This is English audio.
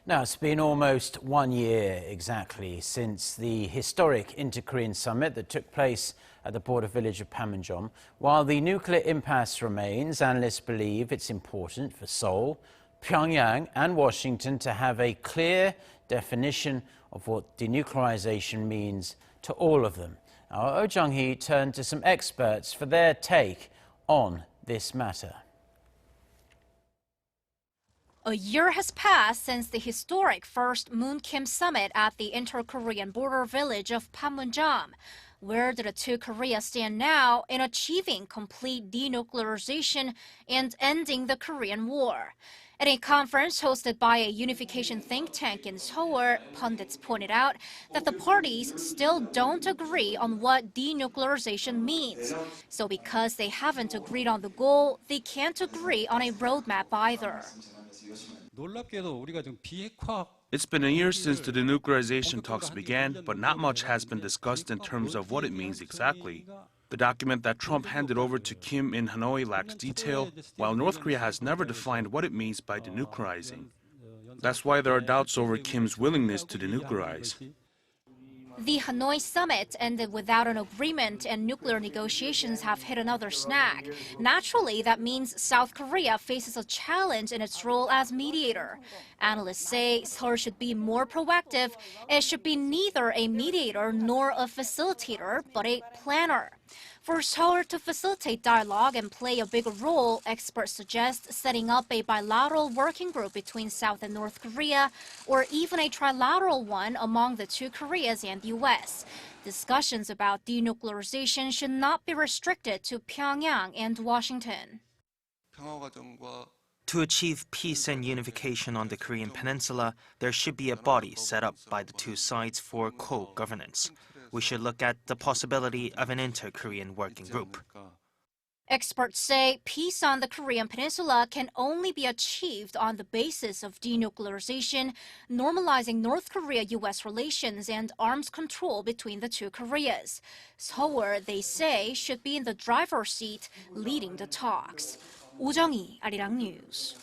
Now, it's been almost 1 year exactly since the historic Inter-Korean summit that took place at the border village of Panmunjeom. While the nuclear impasse remains, analysts believe it's important for Seoul, Pyeongyang and Washington to have a clear definition of what denuclearization means to all of them. Now, Oh Jung-hee turned to some experts for their take on this matter. A year has passed since the historic first Moon-Kim summit at the inter-Korean border village of Panmunjeom. Where do the two Koreas stand now in achieving complete denuclearization and ending the Korean War? At a conference hosted by a unification think tank in Seoul, pundits pointed out that the parties still don't agree on what denuclearization means. So because they haven't agreed on the goal, they can't agree on a roadmap either. It's been a year since the denuclearization talks began, but not much has been discussed in terms of what it means exactly. The document that Trump handed over to Kim in Hanoi lacks detail, while North Korea has never defined what it means by denuclearizing. That's why there are doubts over Kim's willingness to denuclearize. The Hanoi summit ended without an agreement and nuclear negotiations have hit another snag. Naturally, that means South Korea faces a challenge in its role as mediator. Analysts say Seoul should be more proactive. It should be neither a mediator nor a facilitator, but a planner. For Seoul to facilitate dialogue and play a bigger role, experts suggest setting up a bilateral working group between South and North Korea, or even a trilateral one among the two Koreas and the U.S. Discussions about denuclearization should not be restricted to Pyongyang and Washington. To achieve peace and unification on the Korean peninsula, there should be a body set up by the two sides for co-governance. We should look at the possibility of an inter-Korean working group. Experts say peace on the Korean peninsula can only be achieved on the basis of denuclearization, normalizing North Korea-U.S. relations and arms control between the two Koreas. Seoul, they say, should be in the driver's seat, leading the talks. Oh Jung-hee, Arirang News.